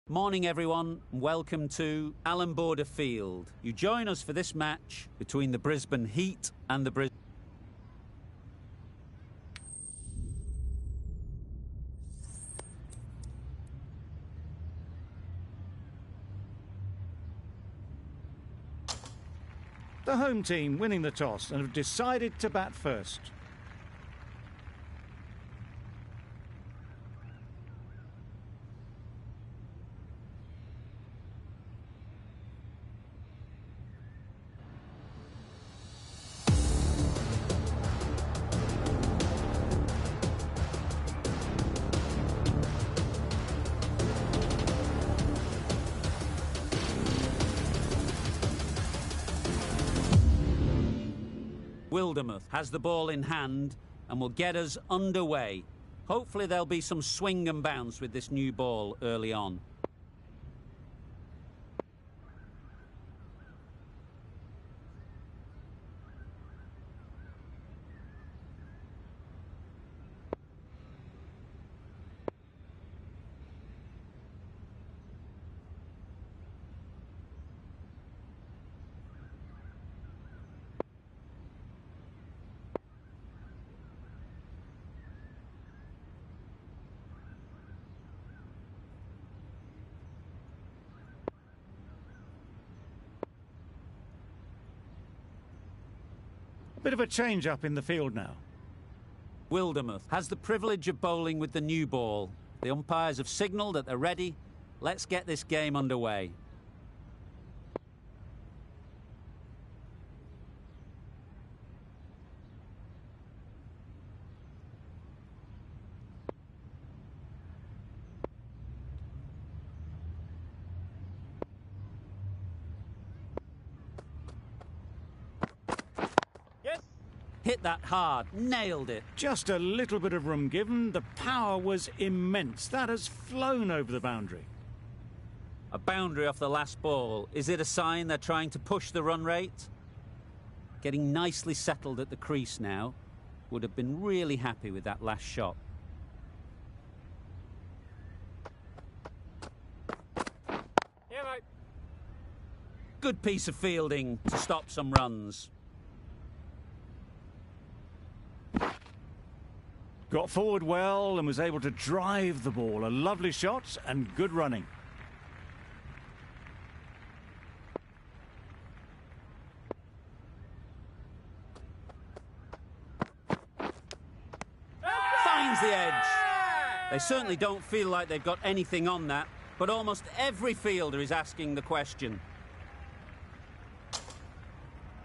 Morning everyone, and welcome to Allan Border Field. You join us for this match between the Brisbane Heat and the Brisbane... The home team winning the toss and have decided to bat first. Wildermuth has the ball in hand and will get us underway. Hopefully there'll be some swing and bounce with this new ball early on. A bit of a change-up in the field now. Wildermuth has the privilege of bowling with the new ball. The umpires have signalled that they're ready. Let's get this game underway. Hit that hard, nailed it. Just a little bit of room given. The power was immense. That has flown over the boundary. A boundary off the last ball. Is it a sign they're trying to push the run rate? Getting nicely settled at the crease now. Would have been really happy with that last shot. Yeah, mate. Good piece of fielding to stop some runs. Got forward well and was able to drive the ball. A lovely shot and good running. Finds the edge. They certainly don't feel like they've got anything on that, but almost every fielder is asking the question.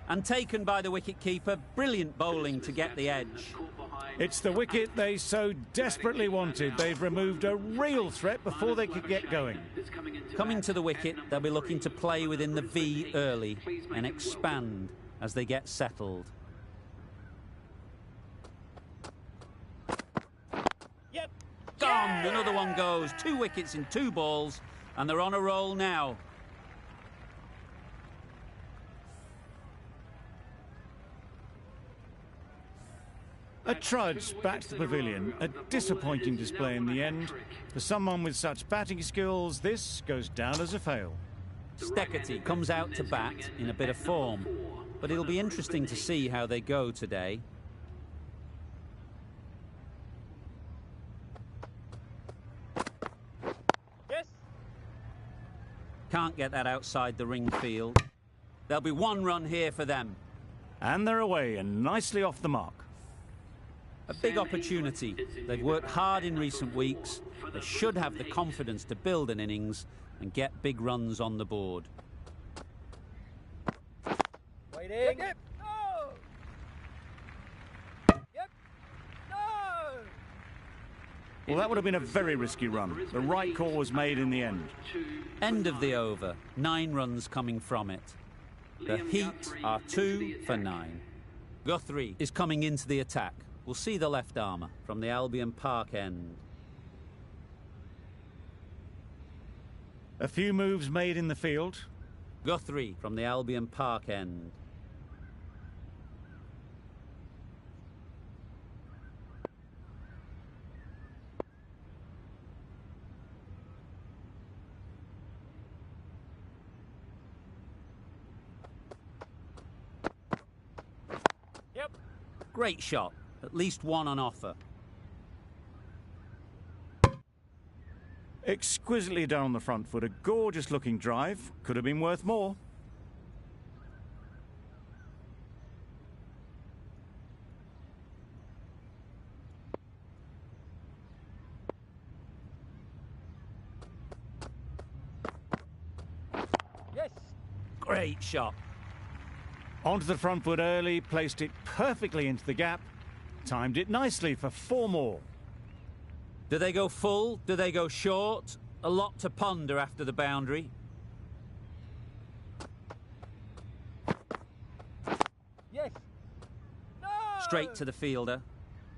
And taken by the wicket-keeper. Brilliant bowling to get the edge. It's the wicket they so desperately wanted. They've removed a real threat before they could get going. Coming to the wicket, they'll be looking to play within the V early and expand as they get settled. Yep. Gone! Another one goes. 2 wickets in 2 balls, and they're on a roll now. A trudge back to the pavilion. A disappointing display in the end. For someone with such batting skills, this goes down as a fail. Steckety comes out to bat in a bit of form, but it'll be interesting to see how they go today. Yes. Can't get that outside the ring field. There'll be 1 run here for them. And they're away and nicely off the mark. A big opportunity. They've worked hard in recent weeks. They should have the confidence to build an innings and get big runs on the board. Waiting. Yep. No. Yep. No. Well, that would have been a very risky run. The right call was made in the end. End of the over. 9 runs coming from it. The Heat are 2 for 9. Guthrie is coming into the attack. We'll see the left armour from the Albion Park end. A few moves made in the field. Guthrie from the Albion Park end. Great shot. At least one on offer. Exquisitely done on the front foot. A gorgeous looking drive. Could have been worth more. Yes. Great shot. Onto the front foot early, placed it perfectly into the gap. Timed it nicely for 4 more. Do they go full? Do they go short? A lot to ponder after the boundary. Yes. No. Straight to the fielder.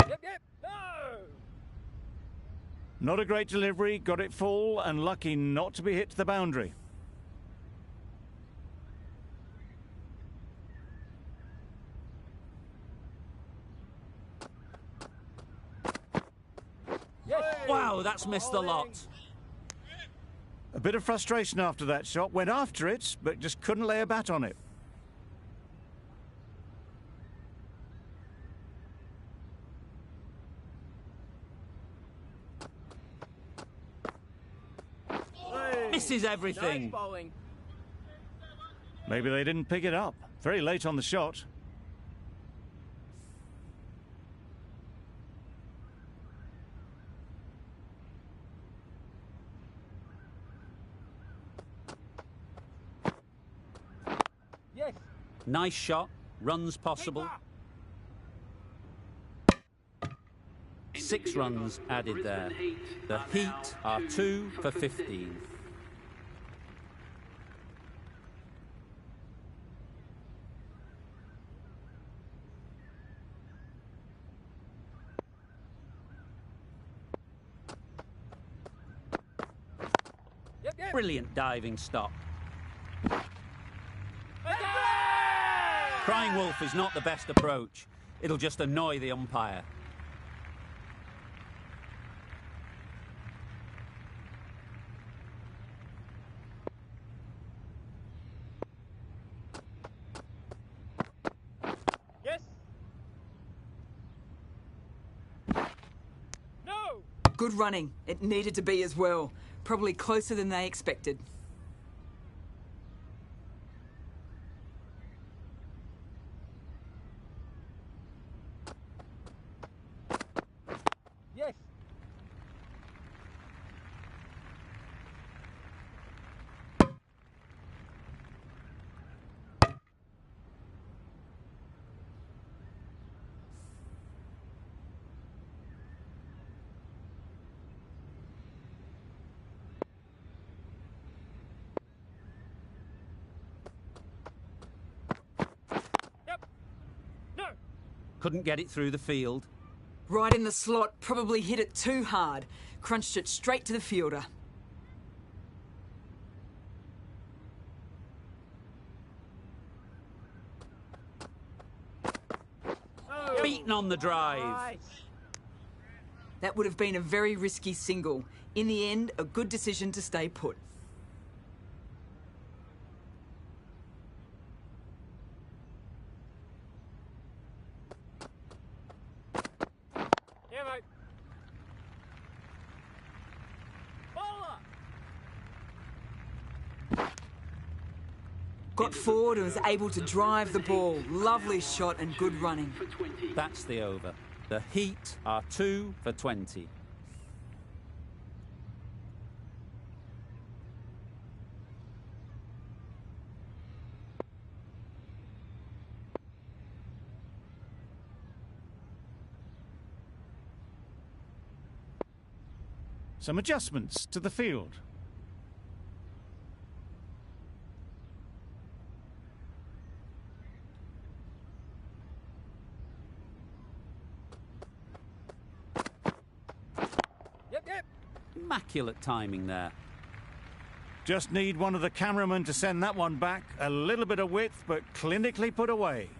Yep, yep. No. Not a great delivery, got it full and lucky not to be hit to the boundary. Wow, that's missed a lot. A bit of frustration after that shot. Went after it, but just couldn't lay a bat on it. Misses everything. Nice bowling. Maybe they didn't pick it up. Very late on the shot. Yes. Nice shot. Runs possible. 6 runs added there. The Heat are 2 for 15. Yep, yep. Brilliant diving stop. Crying wolf is not the best approach. It'll just annoy the umpire. Yes. No. Good running. It needed to be as well. Probably closer than they expected. Yes. Yep. No. Couldn't get it through the field. Right in the slot, probably hit it too hard. Crunched it straight to the fielder. Beaten on the drive. Nice. That would have been a very risky single. In the end, a good decision to stay put. Yeah, mate. Bowler. Got forward and was able to drive the ball. Lovely shot and good running. That's the over. The Heat are 2 for 20. Some adjustments to the field. Yep, yep. Immaculate timing there. Just need one of the cameramen to send that one back. A little bit of width, but clinically put away.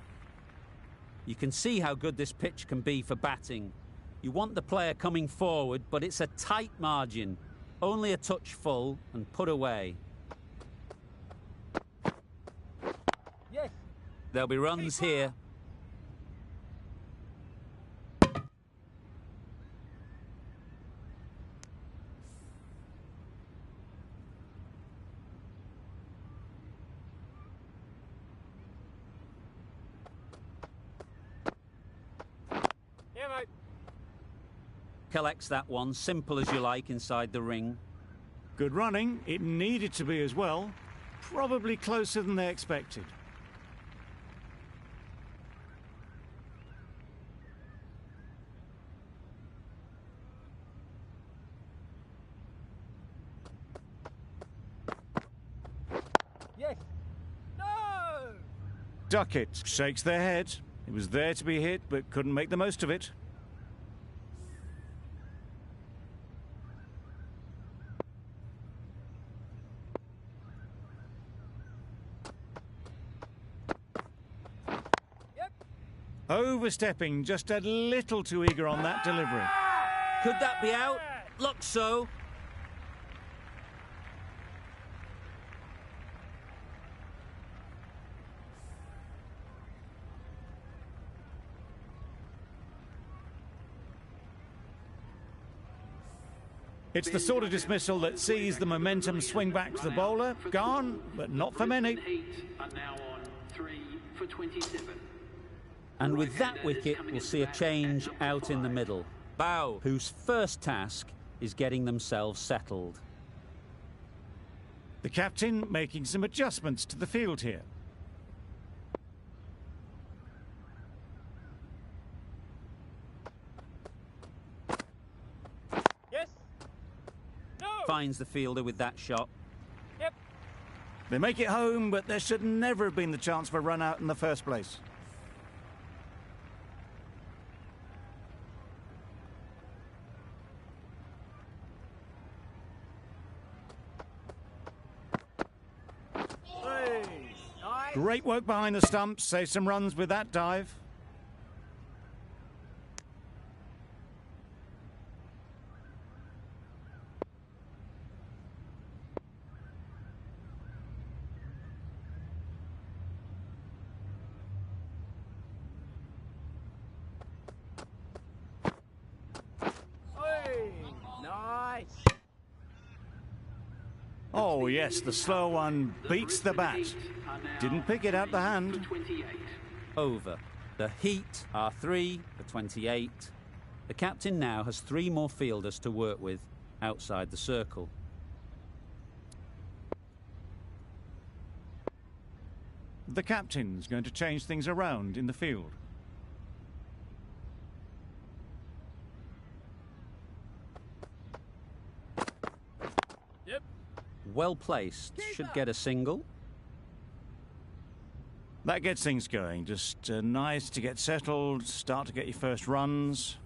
You can see how good this pitch can be for batting. You want the player coming forward, but it's a tight margin. Only a touch full and put away. Yes. There'll be runs here. collects that one, simple as you like, inside the ring. Good running. It needed to be as well. Probably closer than they expected. Yes. No! Duckett shakes their head. It was there to be hit, but couldn't make the most of it. Yep. Overstepping, just a little too eager on that delivery. Could that be out? Looks so. It's the sort of dismissal that sees the momentum swing back to the bowler. Gone, but not for many. And with that wicket, we'll see a change out in the middle. Bow, whose first task is getting themselves settled. The captain making some adjustments to the field here. Yes. No. Finds the fielder with that shot. Yep. They make it home, but there should never have been the chance for a run out in the first place. Great work behind the stumps, save some runs with that dive. Nice. Oh yes, the slow one beats the bat. Didn't pick it out the hand. Over. The Heat are 3 for 28. The captain now has 3 more fielders to work with outside the circle. The captain's going to change things around in the field. Yep. Well placed. Should get a single. That gets things going. Just nice to get settled, start to get your first runs.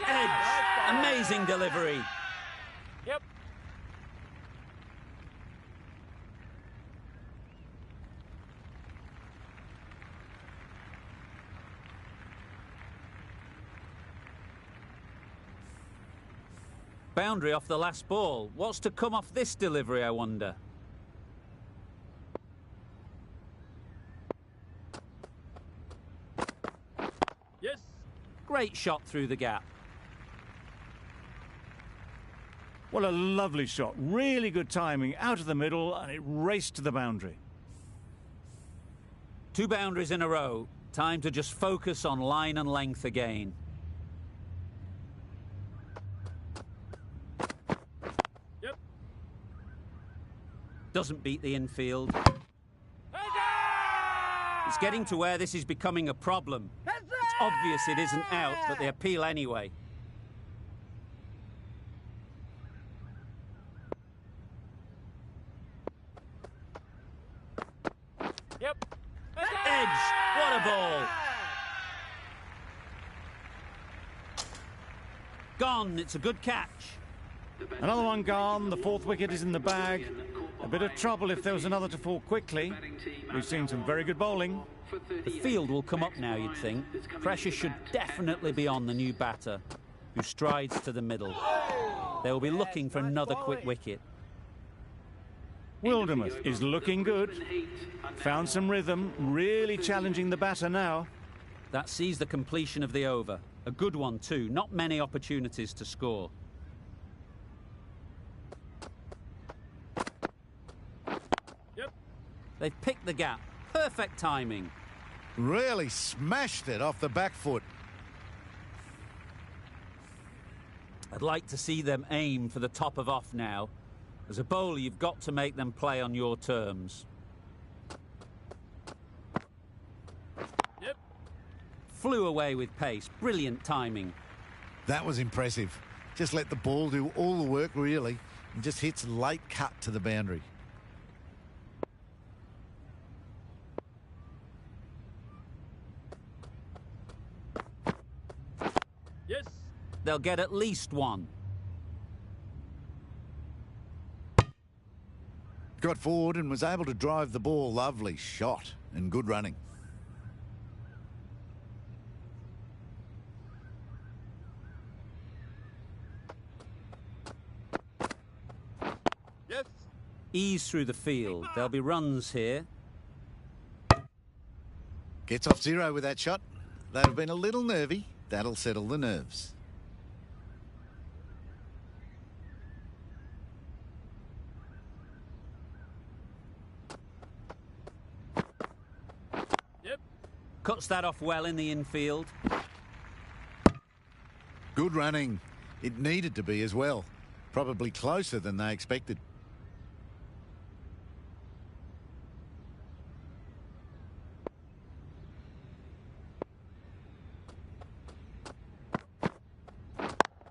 Edge. Amazing delivery. Yep. Boundary off the last ball. What's to come off this delivery, I wonder? Yes. Great shot through the gap. What a lovely shot. Really good timing out of the middle, and it raced to the boundary. 2 boundaries in a row. Time to just focus on line and length again. Yep. Doesn't beat the infield. It's getting to where this is becoming a problem. It's obvious it isn't out, but they appeal anyway. Yep. Edge! What a ball! Gone. It's a good catch. Another one gone. The 4th wicket is in the bag. A bit of trouble if there was another to fall quickly. We've seen some very good bowling. The field will come up now, you'd think. Pressure should definitely be on the new batter, who strides to the middle. They will be looking for another quick wicket. Wildermuth is looking good. Found some rhythm, really challenging the batter now. That sees the completion of the over. A good one too. Not many opportunities to score. They've picked the gap. Perfect timing. Really smashed it off the back foot. I'd like to see them aim for the top of off now. As a bowler, you've got to make them play on your terms. Yep. Flew away with pace. Brilliant timing. That was impressive. Just let the ball do all the work, really, and just hits late cut to the boundary. Yes. They'll get at least one. Got forward and was able to drive the ball. Lovely shot and good running. Yes. Ease through the field. There'll be runs here. Gets off zero with that shot. They'd have been a little nervy. That'll settle the nerves. Yep. Cuts that off well in the infield. Good running. It needed to be as well. Probably closer than they expected.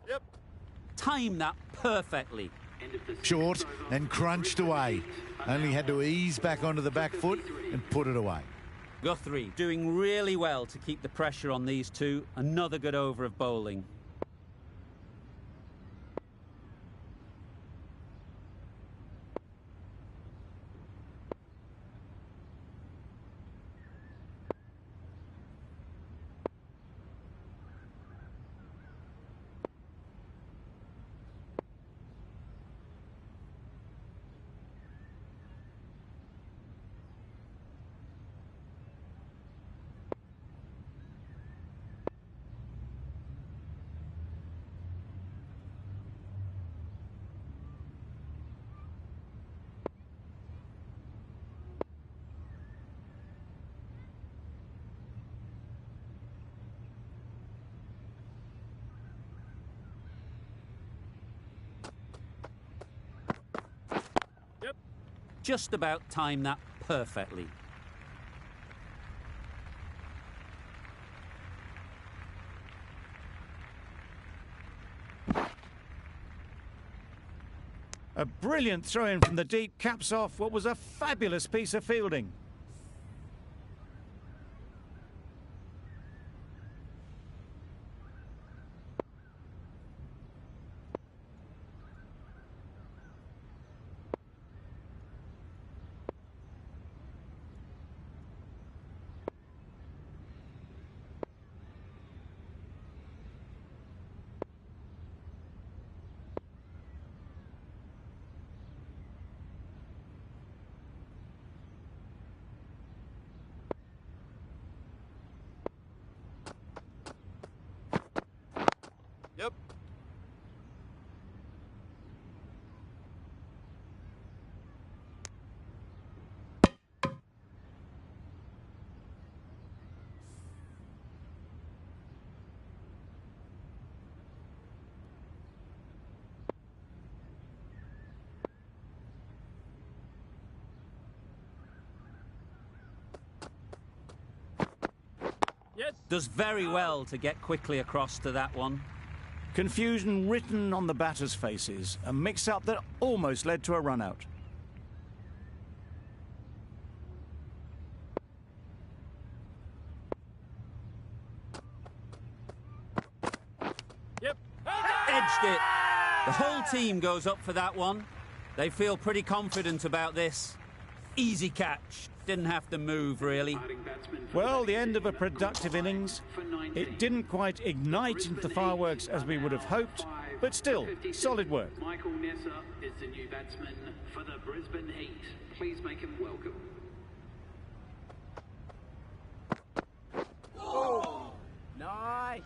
Yep. Time that perfectly. Short and crunched away. Only had to ease back onto the back foot and put it away. Guthrie doing really well to keep the pressure on these two. Another good over of bowling. Yep. Just about timed that perfectly. A brilliant throw-in from the deep caps off what was a fabulous piece of fielding. Yep. Yes. Does very well to get quickly across to that one. Confusion written on the batters' faces. A mix-up that almost led to a run-out. Yep. Edged it. The whole team goes up for that one. They feel pretty confident about this. Easy catch. Didn't have to move, really. Well, the end of a productive innings. It didn't quite ignite into the fireworks as we would have hoped, but still, solid work. Michael Nessa is the new batsman for the Brisbane Heat. Please make him welcome. Oh, nice.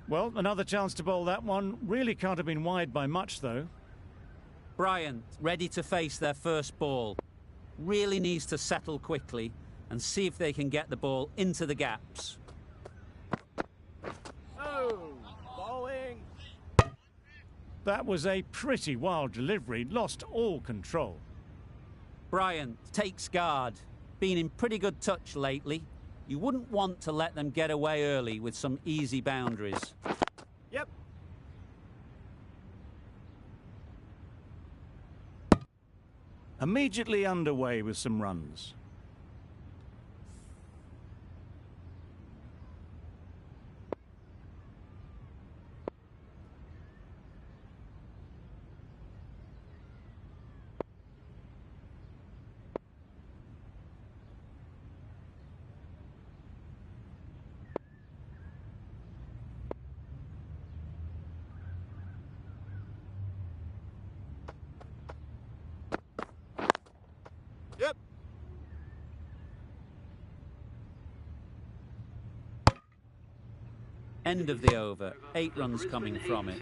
Well, another chance to bowl that one. Really can't have been wide by much, though. Bryant ready to face their first ball. really needs to settle quickly and see if they can get the ball into the gaps. Oh, bowling. That was a pretty wild delivery, lost all control. Bryant takes guard. Been in pretty good touch lately. You wouldn't want to let them get away early with some easy boundaries. Yep. Immediately underway with some runs. Yep. End of the over. 8 runs coming from it.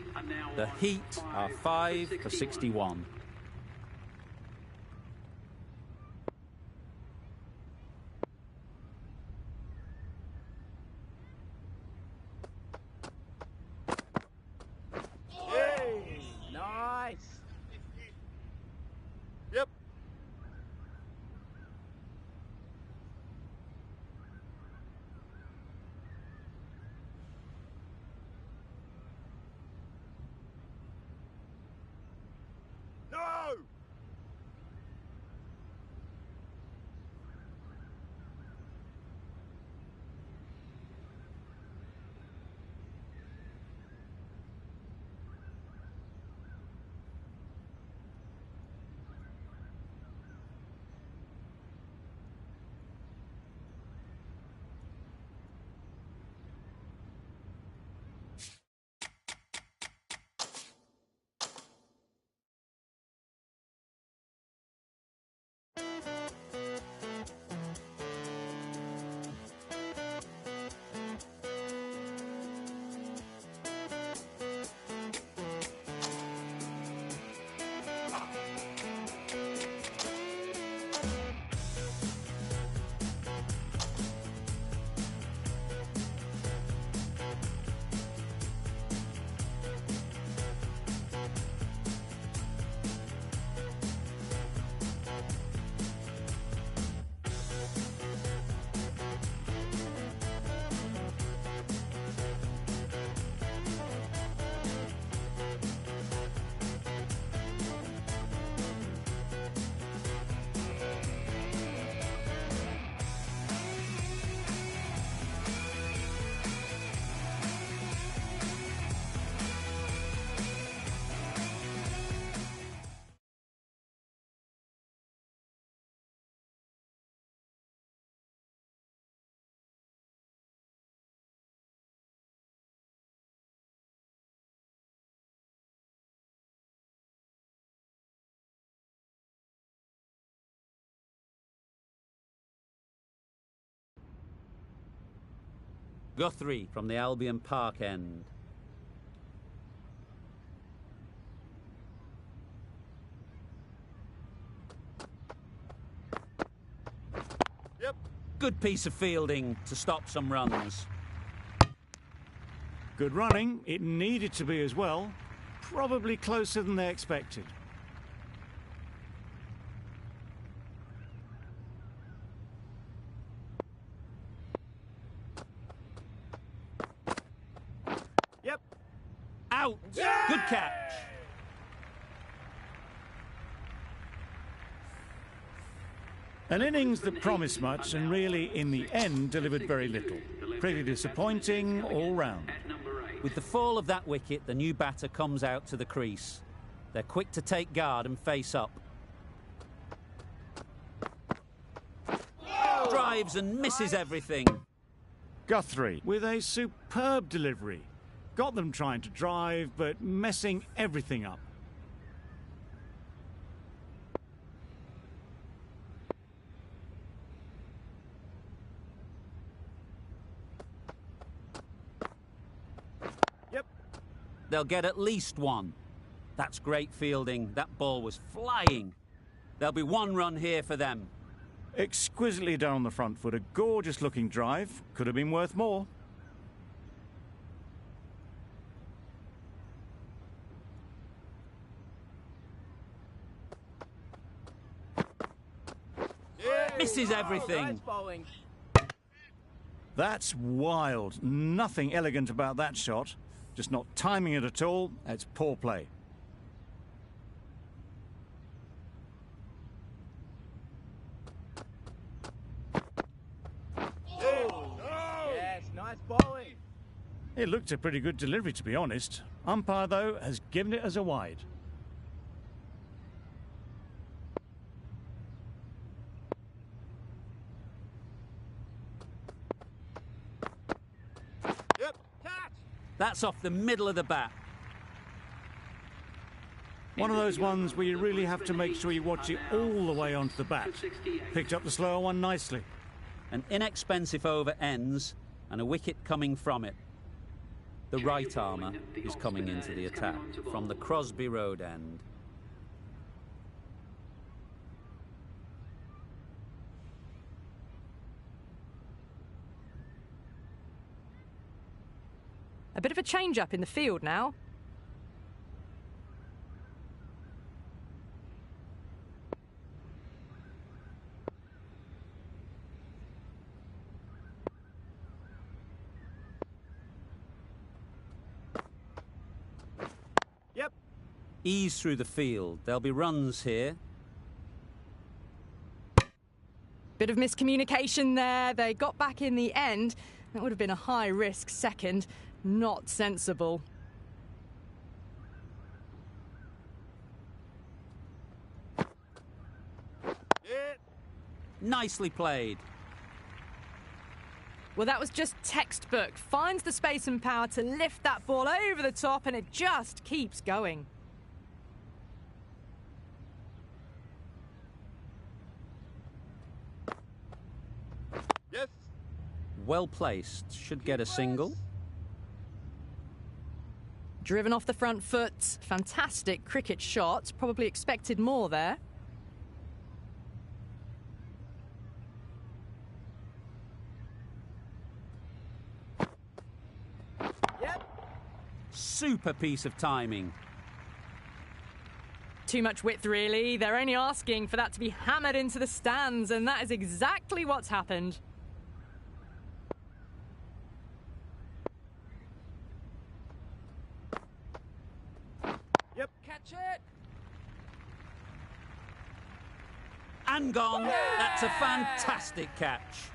The Heat are 5 for 61. Hey, nice. Yep. No! Guthrie from the Albion Park end. Yep. Good piece of fielding to stop some runs. Good running. It needed to be as well. Probably closer than they expected. Yep. Out! Good catch. An innings that promised much and really, in the end, delivered very little. Pretty disappointing all round. With the fall of that wicket, the new batter comes out to the crease. They're quick to take guard and face up. Drives and misses everything. Guthrie with a superb delivery. Got them trying to drive, but messing everything up. Yep. They'll get at least one. That's great fielding. That ball was flying. There'll be one run here for them. Exquisitely done on the front foot. A gorgeous-looking drive. Could have been worth more. Misses everything. Nice bowling. That's wild. Nothing elegant about that shot. Just not timing it at all. It's poor play. Yes, nice bowling. It looked a pretty good delivery, to be honest. Umpire, though, has given it as a wide. Yep, catch. That's off the middle of the bat. One of those ones where you really have to make sure you watch it all the way onto the bat. Picked up the slower one nicely. An inexpensive over ends and a wicket coming from it. The right armour is coming into the attack from the Crosby Road end. A bit of a change-up in the field now. Yep. Ease through the field. There'll be runs here. Bit of miscommunication there. They got back in the end. That would have been a high-risk second. Not sensible. Hit. Nicely played. Well, that was just textbook. Finds the space and power to lift that ball over the top, and it just keeps going. Yes. Well placed. Should get a single. Driven off the front foot. Fantastic cricket shot. Probably expected more there. Yep. Super piece of timing. Too much width, really. They're only asking for that to be hammered into the stands, and that is exactly what's happened. Yep. Catch it. And gone. That's a fantastic catch.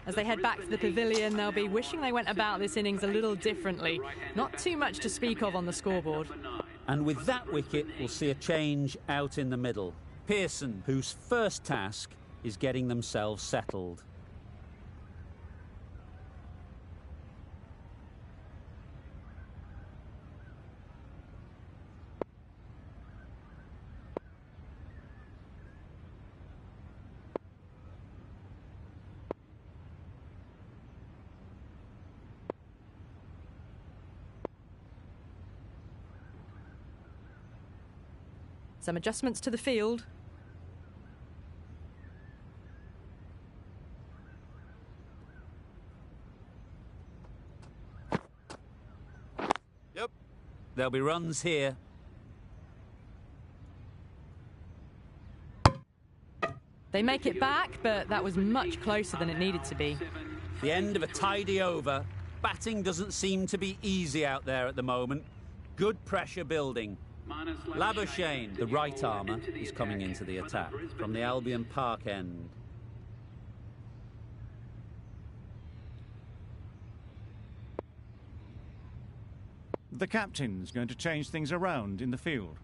As they head back to the pavilion, they'll be wishing they went about this innings a little differently. Not too much to speak of on the scoreboard. And with that wicket, we'll see a change out in the middle. Pearson, whose first task is getting themselves settled. Some adjustments to the field. Yep. There'll be runs here. They make it back, but that was much closer than it needed to be. The end of a tidy over. Batting doesn't seem to be easy out there at the moment. Good pressure building. Labuschagne, the right armour, is coming into the attack from the Albion Park end. The captain's going to change things around in the field.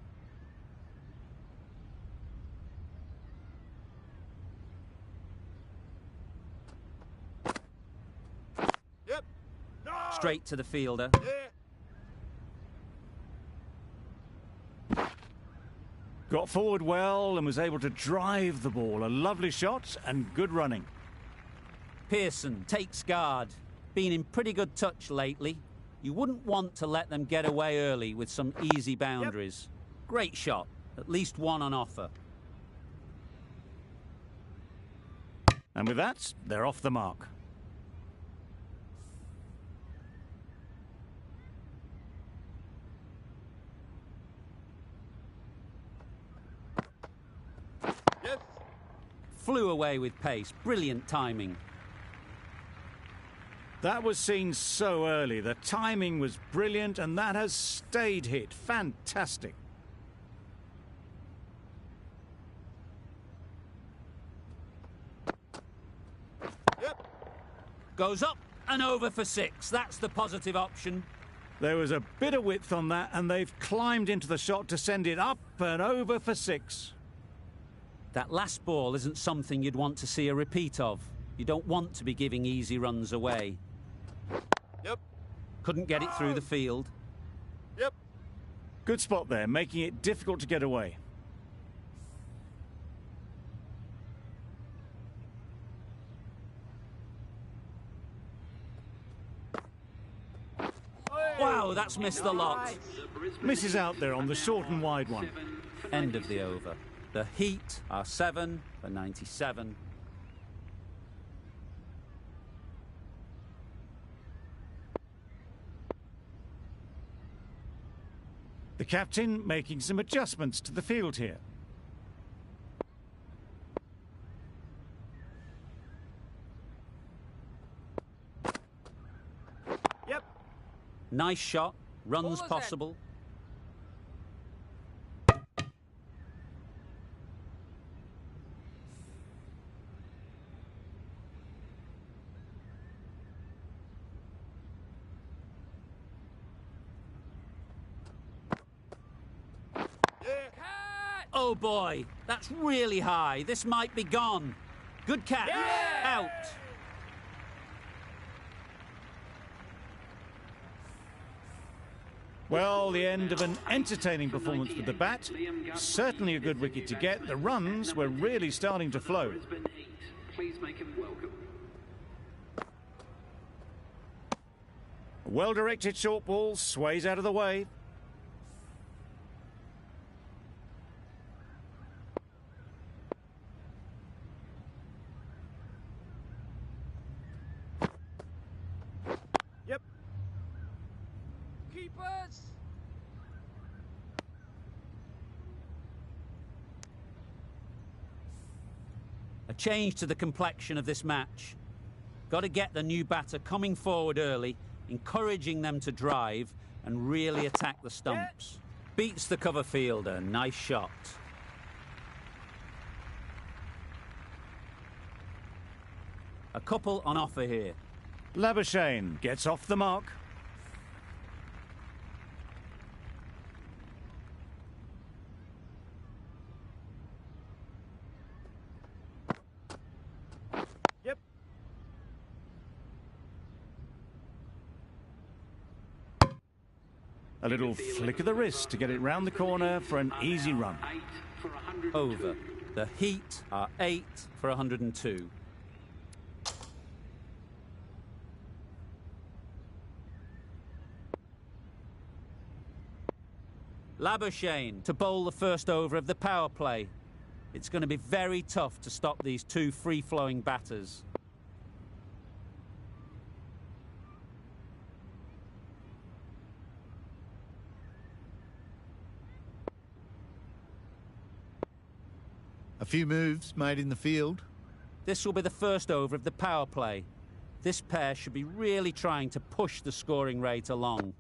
Yep. No. Straight to the fielder. Yeah. Got forward well and was able to drive the ball. A lovely shot and good running. Pearson takes guard. Been in pretty good touch lately. You wouldn't want to let them get away early with some easy boundaries. Great shot. At least one on offer. And with that, they're off the mark. Yes. Flew away with pace. Brilliant timing. That was seen so early. The timing was brilliant, and that has stayed hit. Fantastic. Yep. Goes up and over for 6. That's the positive option. There was a bit of width on that, and they've climbed into the shot to send it up and over for 6. That last ball isn't something you'd want to see a repeat of. You don't want to be giving easy runs away. Yep. Couldn't get it through the field. Yep. Good spot there, making it difficult to get away. Wow, that's missed the lot. Misses out there on the short and wide one. End of the over. The Heat are 7 for 97. The captain making some adjustments to the field here. Yep. Nice shot. Runs possible. Oh boy, that's really high. This might be gone. Good catch. Out. Well, the end of an entertaining performance with the bat. Certainly a good wicket to get. The runs were really starting to flow. Please make him welcome. A well-directed short ball sways out of the way. Yep. Keepers. A change to the complexion of this match. Got to get the new batter coming forward early, encouraging them to drive and really attack the stumps. Beats the cover fielder. Nice shot. A couple on offer here. Labuschagne gets off the mark. Yep. A little flick of the wrist to get it round the corner for an easy run. 8 for 102. Over. The Heat are 8 for 102. Labuschagne to bowl the first over of the power play. It's going to be very tough to stop these two free-flowing batters. A few moves made in the field. This will be the first over of the power play. This pair should be really trying to push the scoring rate along.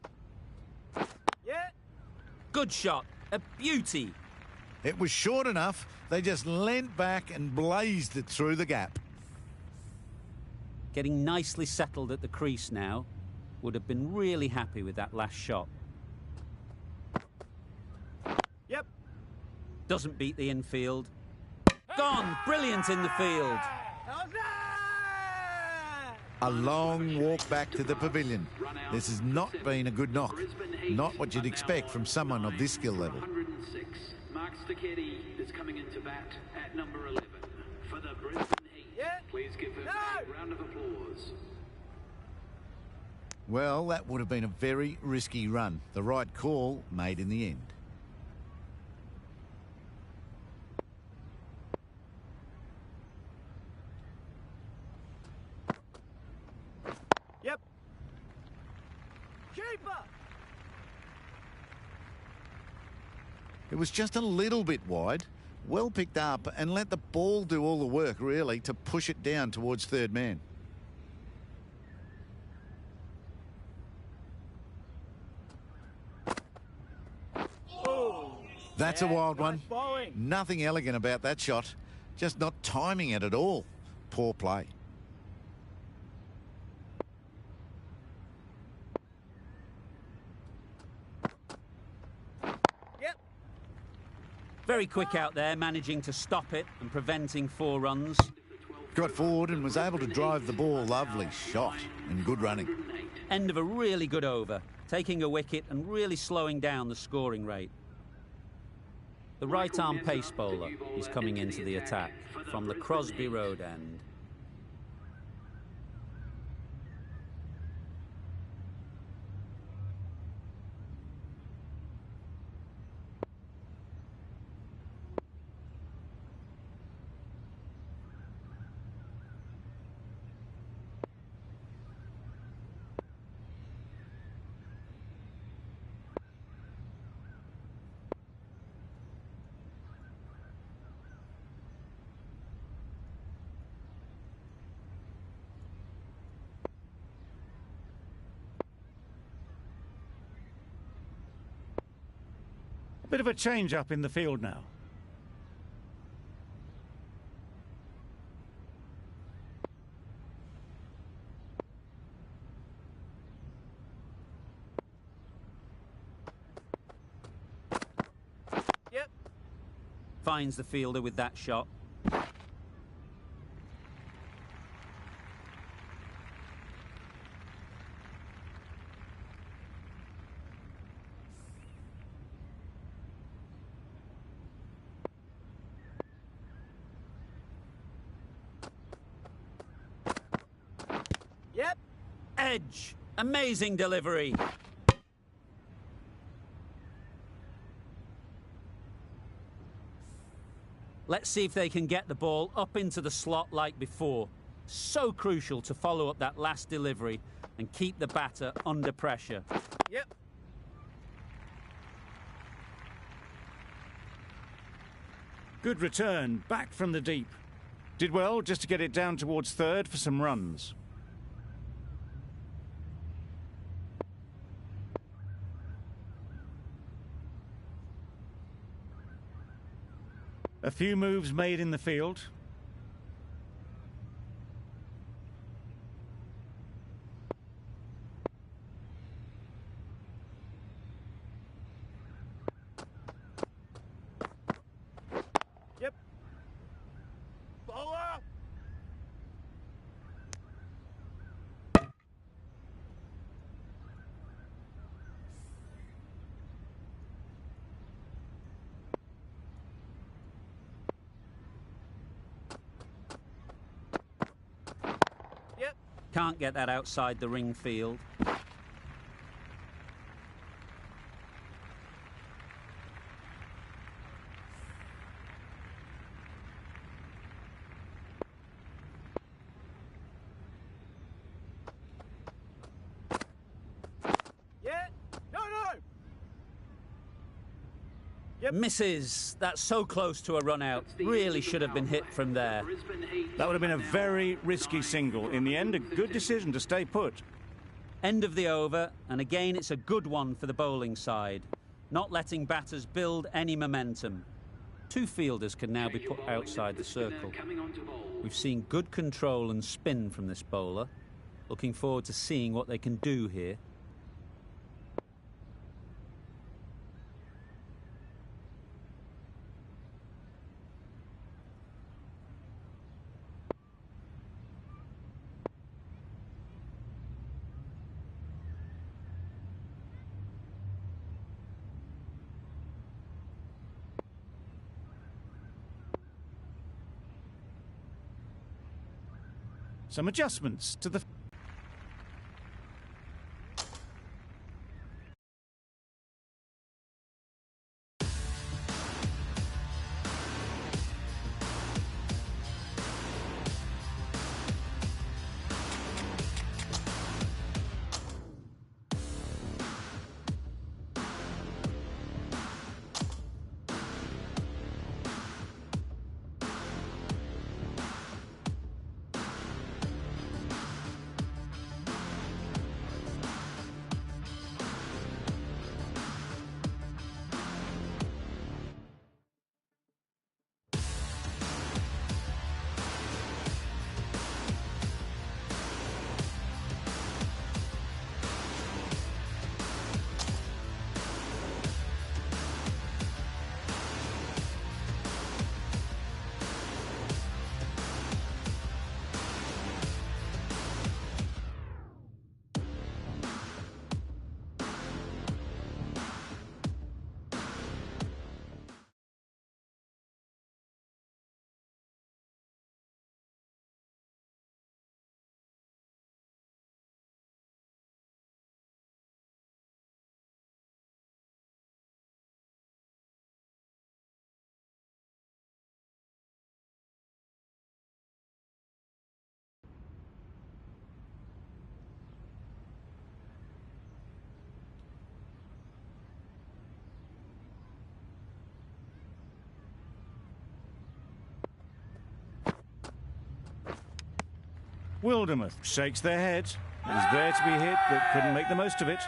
Yeah. Good shot. A beauty. It was short enough, they just leant back and blazed it through the gap. Getting nicely settled at the crease now. Would have been really happy with that last shot. Yep. Doesn't beat the infield. Gone. Brilliant in the field. How's that? A long walk back to the pavilion. This has not been a good knock. Not what you'd expect from someone of this skill level. 106. Mark Sticchetti is coming into bat at number 11 for the Brisbane Heat. Yeah. Please give him a round of applause. Well, that would have been a very risky run. The right call made in the end. Keeper! It was just a little bit wide. Well picked up and let the ball do all the work, really, to push it down towards third man. That's a wild one. Nothing elegant about that shot. Just not timing it at all. Poor play. Yep. Very quick out there, managing to stop it and preventing 4 runs. Got forward and was able to drive the ball. Lovely shot and good running. End of a really good over, taking a wicket and really slowing down the scoring rate. The right-arm pace bowler is coming into the attack from the Crosby Road end. Bit of a change up in the field now. Yep. Finds the fielder with that shot. Yep. Edge. Amazing delivery. Let's see if they can get the ball up into the slot like before. So crucial to follow up that last delivery and keep the batter under pressure. Yep. Good return, back from the deep. Did well just to get it down towards third for some runs. A few moves made in the field. Yep. Bowler! Yep. Can't get that outside the ring field. Yeah. No, no. Yep. Misses. That's so close to a run out. Really should have been hit from there. That would have been a very risky single. In the end, a good decision to stay put. End of the over, and again it's a good one for the bowling side. Not letting batters build any momentum. 2 fielders can now be put outside the circle. We've seen good control and spin from this bowler. Looking forward to seeing what they can do here. Some adjustments to the... Wildermuth shakes their head. It was there to be hit, but couldn't make the most of it.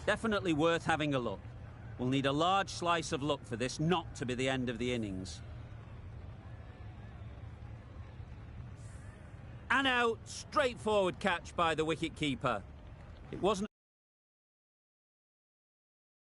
Definitely worth having a look. We'll need a large slice of luck for this not to be the end of the innings. And out, straightforward catch by the wicket-keeper. It wasn't